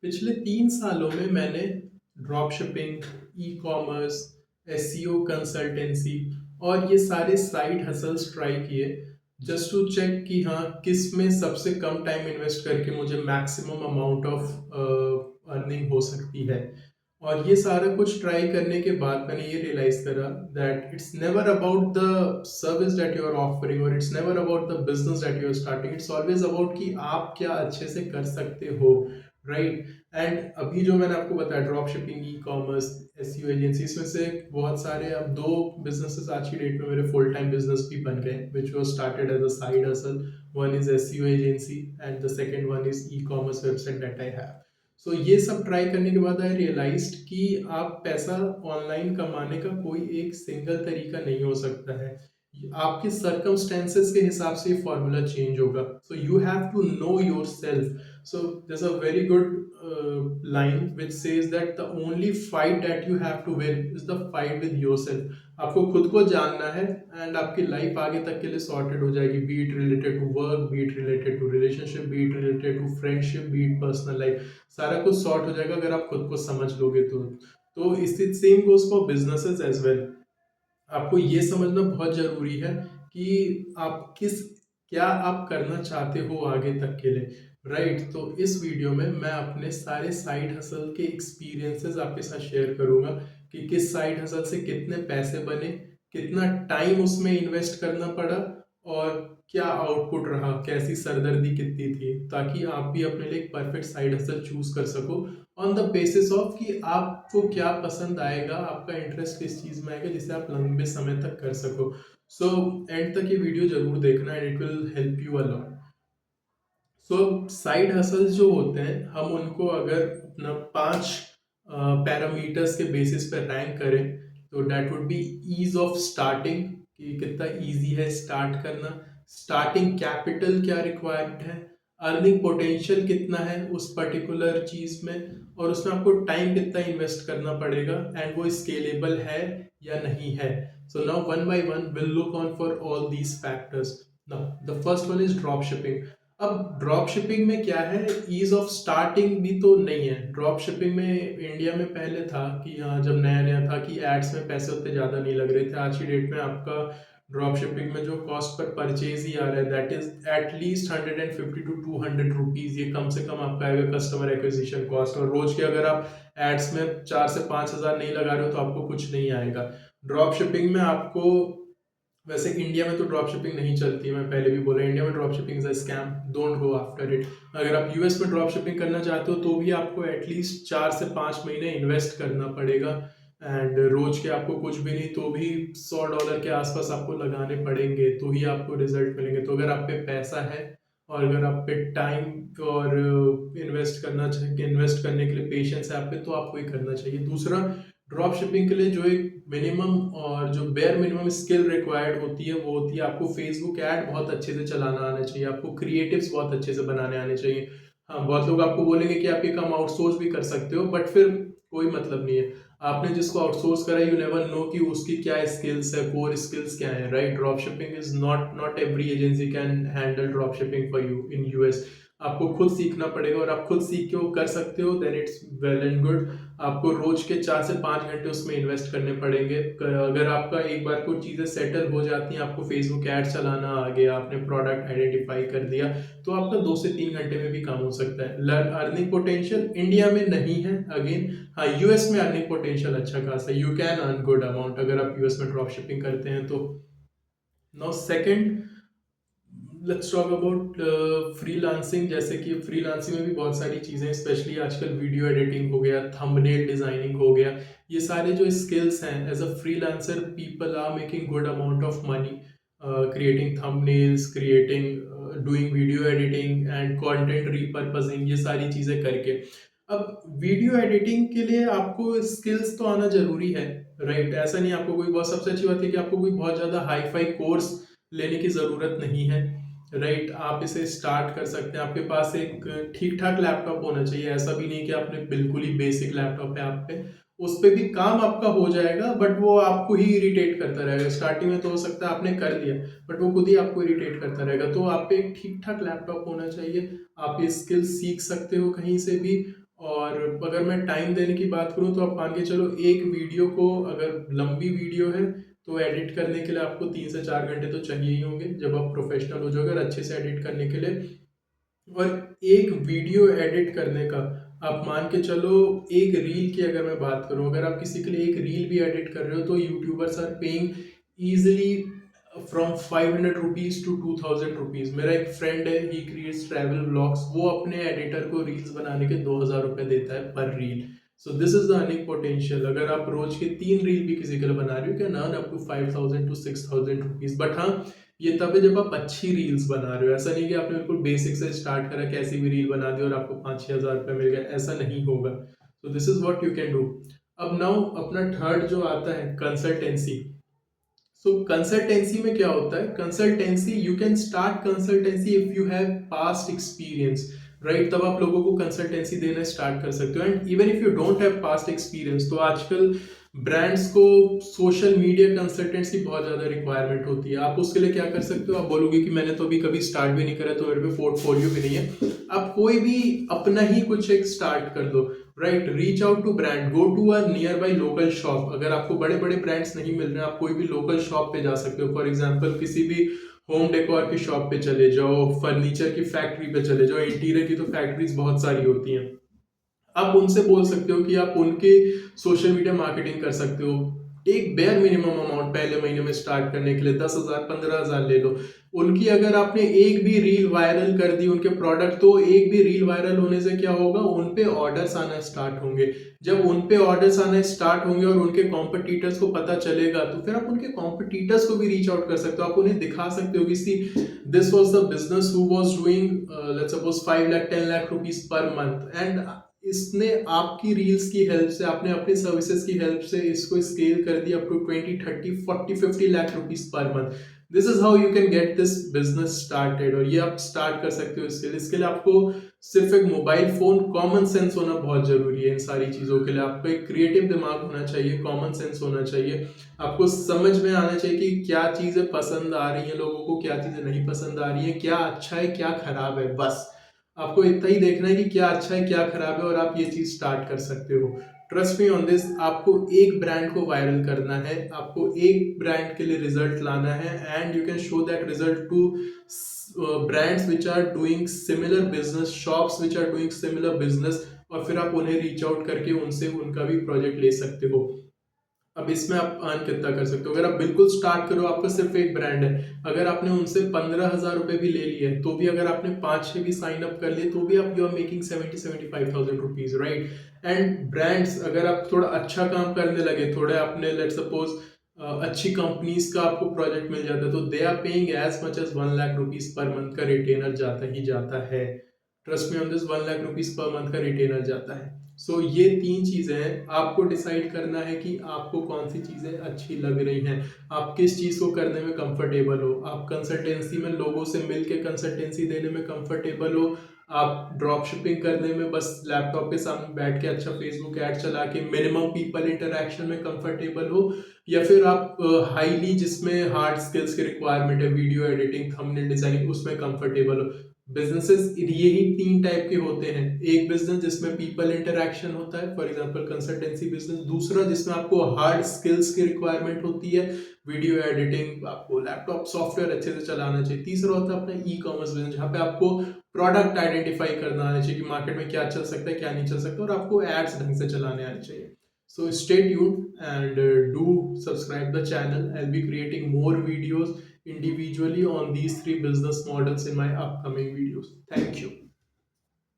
पिछले 3 सालों में मैंने drop shipping, e-commerce, SEO consultancy और ये सारे साइड हसल्स ट्राई किए जस्ट टू चेक कि हाँ, किस में सबसे कम टाइम इन्वेस्ट करके मुझे मैक्सिमम अमाउंट ऑफ अर्निंग हो सकती है। और ये सारा कुछ ट्राई करने के बाद मैंने ये रियलाइज करा that it's never about the service that you are offering और it's never about the business that you are starting, it's always about कि आप क्या अच्छे से कर सकते हो, राइट। एंड अभी जो मैंने आपको बताया drop shipping, e commerce, SEO agency, इसमें से बहुत सारे अब दो बिजनेसेस आज की डेट में मेरे फुल टाइम बिजनेस भी बन गए which was started as a side hustle. One is SEO agency and the second one is e commerce website that I have. So ये सब ट्राई करने के बाद आई रियलाइज्ड कि आप पैसा ऑनलाइन कमाने का कोई एक सिंगल तरीका नहीं हो सकता है। आपके सर्कमस्टेंसेस के हिसाब से ये फॉर्मूला चेंज होगा। So you have to know yourself. So there's a very good line which says that the only fight that you have to win is the fight with yourself. आपको खुद को जानना है and आपकी life आगे तक के लिए सॉर्टेड हो जाएगी, be it related to work, be it related to relationship, be it related to friendship, be it personal life. सारा कुछ सॉर्ट हो जाएगा अगर आप खुद को समझ लोगे तो इसी same goes for businesses as well. आपको ये समझना बहुत जरूरी है कि आप क्या आप करना चाहते हो आगे तक के लिए, राइट। तो इस वीडियो में मैं अपने सारे साइड हसल के एक्सपीरियंसेस आपके साथ शेयर करूंगा कि किस साइड हसल से कितने पैसे बने, कितना टाइम उसमें इन्वेस्ट करना पड़ा और क्या आउटपुट रहा, कैसी सरदर्दी कितनी थी, ताकि आप भी अपने लिए एक परफेक्ट साइड हसल चूज कर सको ऑन द बेसिस ऑफ कि आपको क्या पसंद आएगा, आपका इंटरेस्ट किस चीज में आएगा जिसे आप लंबे समय तक कर सको। सो एंड तक ये वीडियो जरूर देखना and it will help you a lot. So side hustles जो होते हैं हम उनको अगर अपना 5 पैरामीटर्स के बेसिस पे रैंक करें तो that would be ease of starting, कि कितना इजी है स्टार्ट करना, स्टार्टिंग कैपिटल क्या रिक्वायर्ड है, अर्निंग पोटेंशियल कितना है उस पर्टिकुलर चीज में, और उसमें आपको टाइम कितना इन्वेस्ट करना पड़ेगा एंड वो स्केलेबल है या नहीं है। So now one by one will look on for all these factors. Now the first one is drop shipping. अब ड्रॉप शिपिंग में क्या है, ईज ऑफ स्टार्टिंग भी तो नहीं है। ड्रॉप शिपिंग में इंडिया में पहले था कि हाँ, जब नया नया था कि एड्स में पैसे उतने ज़्यादा नहीं लग रहे थे। आज की डेट में आपका ड्रॉप शिपिंग में जो कॉस्ट पर परचेज ही आ रहा है that is at least 150 to 200 rupees, ये कम से कम आपका आएगा कस्टमर एक्विजिशन कॉस्ट। और रोज के अगर आप एड्स में 4 से 5 हज़ार नहीं लगा रहे हो तो आपको कुछ नहीं आएगा। ड्रॉप शिपिंग में आपको, वैसे इंडिया में तो ड्रॉप शिपिंग नहीं चलती, मैं पहले भी बोला इंडिया में drop shipping is a scam, don't go after it. अगर आप यूएस में ड्रॉप शिपिंग करना चाहते हो तो भी आपको एटलीस्ट 4 से 5 महीने इन्वेस्ट करना पड़ेगा एंड रोज के आपको कुछ भी नहीं तो भी $100 के आसपास आपको लगाने पड़ेंगे तो ही आपको रिजल्ट मिलेंगे। तो अगर आप पे पैसा है और अगर आप पे टाइम और इन्वेस्ट करना चाहिए, इन्वेस्ट करने के लिए पेशेंस है आप पे, तो आपको ही करना चाहिए। दूसरा, ड्रॉप शिपिंग के लिए जो एक मिनिमम और जो बेयर मिनिमम स्किल रिक्वायर्ड होती है वो होती है आपको फेसबुक ऐड बहुत अच्छे से चलाना आना चाहिए, आपको क्रिएटिव्स बहुत अच्छे से बनाने आने चाहिए। हाँ, बहुत लोग आपको बोलेंगे कि आप ये काम आउटसोर्स भी कर सकते हो, बट फिर कोई मतलब नहीं है। आपने जिसको आउटसोर्स करा यू नेवर नो कि उसकी क्या स्किल्स है, कोर स्किल्स क्या है, right. Drop shipping is not every agency can handle drop shipping for you in US. आपको खुद सीखना पड़ेगा और आप खुद सीख के वो कर सकते हो then it's well and good. आपको रोज के 4 से 5 घंटे उसमें इन्वेस्ट करने पड़ेंगे। अगर आपका एक बार कुछ चीजें सेटल हो जाती हैं, आपको फेसबुक ऐड चलाना आ गया, आपने प्रोडक्ट आइडेंटिफाई कर दिया, तो आपका 2 से 3 घंटे में भी काम हो सकता है। अर्निंग पोटेंशियल इंडिया में नहीं है अगेन, हाँ यूएस में अर्निंग पोटेंशियल अच्छा खासा है, you can earn good amount अगर आप यूएस में ड्रॉप शिपिंग करते हैं तो। Now second, let's talk about freelancing. जैसे कि फ्रीलांसिंग में भी बहुत सारी चीज़ें, स्पेशली आजकल वीडियो एडिटिंग हो गया, थंबनेल डिजाइनिंग हो गया, ये सारे जो स्किल्स हैं as a freelancer people are making good amount of money creating thumbnails, creating doing video editing and content repurposing, ये सारी चीज़ें करके। अब वीडियो एडिटिंग के लिए आपको स्किल्स तो आना जरूरी है, राइट। ऐसा नहीं आपको कोई बहुत, सबसे अच्छी बात है कि आपको कोई बहुत ज़्यादा हाई फाई कोर्स लेने की ज़रूरत नहीं है, राइट। आप इसे स्टार्ट कर सकते हैं। आपके पास एक ठीक ठाक लैपटॉप होना चाहिए, ऐसा भी नहीं कि आपने बिल्कुल ही बेसिक लैपटॉप है आप पे, उस पे भी काम आपका हो जाएगा बट वो आपको ही इरिटेट करता रहेगा। स्टार्टिंग में तो हो सकता है आपने कर लिया बट वो खुद ही आपको इरिटेट करता रहेगा। तो आप पे एक ठीक ठाक लैपटॉप होना चाहिए, आप ये स्किल सीख सकते हो कहीं से भी। और अगर मैं टाइम देने की बात करूँ तो आप मान के चलो एक वीडियो को, अगर लंबी वीडियो है तो एडिट करने के लिए आपको 3 से 4 घंटे तो चाहिए ही होंगे जब आप प्रोफेशनल हो जाओगे, अच्छे से एडिट करने के लिए। और एक वीडियो एडिट करने का आप मान के चलो, एक रील की अगर मैं बात करूं, अगर आप किसी के लिए एक रील भी एडिट कर रहे हो तो YouTubers are paying easily from 500 rupees to 2000 rupees. मेरा एक फ्रेंड है, ही क्रिएट्स ट्रैवल व्लॉग्स, वो अपने एडिटर को रील्स बनाने के 2000 रुपये देता है पर reel. So this is the earning potential. अगर आप रोज के 3 रील भी किसी के लिए बना रहे हो, can earn up to 5000 to 6000 rupees. But हाँ, ये तब है जब आप अच्छी रील्स बना रहे हो। ऐसा नहीं कि आपने बिल्कुल बेसिक से स्टार्ट करा, कैसी भी रील बना दी और आपको 5-6 हज़ार रुपये मिल गए, ऐसा नहीं होगा। So this is what you can do. अब नाउ अपना थर्ड जो आता है, कंसल्टेंसी। सो कंसल्टेंसी में क्या होता है, consultancy you can start consultancy if you have past experience, right. तब आप लोगों को कंसल्टेंसी देना स्टार्ट कर सकते हो। And even if you don't have past experience, तो आजकल ब्रांड्स को सोशल मीडिया कंसल्टेंट्स की बहुत ज्यादा रिक्वायरमेंट होती है। आप उसके लिए क्या कर सकते हो, आप बोलोगे कि मैंने तो अभी कभी स्टार्ट भी नहीं करा, तो मेरे पे पोर्टफोलियो भी नहीं है। आप कोई भी अपना ही कुछ एक स्टार्ट कर दो, right. Reach out to brand, go to a nearby local shop. अगर आपको बड़े बड़े ब्रांड्स नहीं मिल रहे हैं, आप कोई भी लोकल शॉप पे जा सकते हो। फॉर एग्जाम्पल किसी भी होम डेकोर की शॉप पे चले जाओ, फर्नीचर की फैक्ट्री पे चले जाओ, इंटीरियर की तो फैक्ट्रीज बहुत सारी होती हैं। आप उनसे बोल सकते हो कि आप उनके सोशल मीडिया मार्केटिंग कर सकते हो। टेक बेयर मिनिमम अमाउंट, पहले महीने में स्टार्ट करने के लिए 10,000 15,000 ले लो। उनकी अगर आपने एक भी रील वायरल कर दी उनके प्रोडक्ट, तो एक भी रील वायरल होने से क्या होगा, उन पे ऑर्डर्स आना स्टार्ट होंगे। जब उन पे ऑर्डर्स आना स्टार्ट होंगे और उनके कॉम्पिटिटर्स को पता चलेगा, तो फिर आप उनके कॉम्पिटिटर्स को भी रीच आउट कर सकते हो। आप उन्हें दिखा सकते हो कि see, this was the business who was doing let's suppose 5 lakh 10 lakh rupees per month, and इसने आपकी रील्स की हेल्प से, आपने अपनी सर्विसेज की हेल्प से इसको स्केल कर दिया up to 20 30 40 50 lakh rupees per month. This is how you can get this business started. और ये आप स्टार्ट कर सकते हो। इसके लिए आपको सिर्फ एक मोबाइल फोन, कॉमन सेंस होना बहुत जरूरी है। इन सारी चीजों के लिए आपको एक क्रिएटिव दिमाग होना चाहिए, कॉमन सेंस होना चाहिए। आपको समझ में आना चाहिए कि क्या चीजें पसंद आ रही हैं लोगों को, क्या चीजें नहीं पसंद आ रही हैं, क्या अच्छा है क्या खराब है। बस आपको इतना ही देखना है कि क्या अच्छा है क्या खराब है, और आप ये चीज स्टार्ट कर सकते हो। Trust me on this. आपको एक ब्रांड को वायरल करना है, आपको एक ब्रांड के लिए रिजल्ट लाना है, and you can show that result to brands which are doing similar business, shops which are doing similar business, और फिर आप उन्हें रीच आउट करके उनसे उनका भी प्रोजेक्ट ले सकते हो। अब इसमें आप अर्न कितना कर सकते हो, अगर आप बिल्कुल स्टार्ट करो, आपका सिर्फ एक ब्रांड है, अगर आपने उनसे 15,000 रुपए भी ले लिए, तो भी अगर आपने 5-6 भी साइन अप कर लिए, तो भी आप you are making 70-75,000 rupees, right. And brands, अगर आप थोड़ा अच्छा काम करने लगे, थोड़े अपने लेट सपोज अच्छी कंपनीज का आपको प्रोजेक्ट मिल जाता है, तो they are paying as much as 1 lakh rupees per month का रिटेनर जाता ही जाता है। Trust me on this, 1 lakh rupees per month का रिटेनर जाता है। सो ये 3 चीजें हैं। आपको डिसाइड करना है कि आपको कौन सी चीजें अच्छी लग रही हैं, आप किस चीज को करने में कंफर्टेबल हो। आप कंसल्टेंसी में लोगों से मिलके कंसल्टेंसी देने में कंफर्टेबल हो, आप ड्रॉप शिपिंग करने में बस लैपटॉप के सामने बैठ के अच्छा फेसबुक ऐड चला के मिनिमम पीपल इंटरेक्शन में कंफर्टेबल हो, या फिर आप हाईली जिसमें हार्ड स्किल्स की रिक्वायरमेंट है, वीडियो एडिटिंग, थंबनेल डिजाइनिंग, उसमें कंफर्टेबल हो। बिजनेसेस यही 3 टाइप के होते हैं। एक बिजनेस जिसमें पीपल इंटरेक्शन होता है, फॉर एग्जांपल कंसल्टेंसी बिजनेस। दूसरा जिसमें आपको हार्ड स्किल्स की रिक्वायरमेंट होती है, वीडियो एडिटिंग, आपको लैपटॉप सॉफ्टवेयर अच्छे से चलाना चाहिए। तीसरा होता है अपना ई कॉमर्स बिजनेस, जहाँ पे आपको प्रोडक्ट आइडेंटिफाई करना आना चाहिए कि मार्केट में क्या चल सकता है क्या नहीं चल सकता, और आपको एड्स ढंग से चलाने आने चाहिए। So stay tuned and do subscribe the channel. I'll be creating more videos individually on these 3 business models in my upcoming videos. Thank you.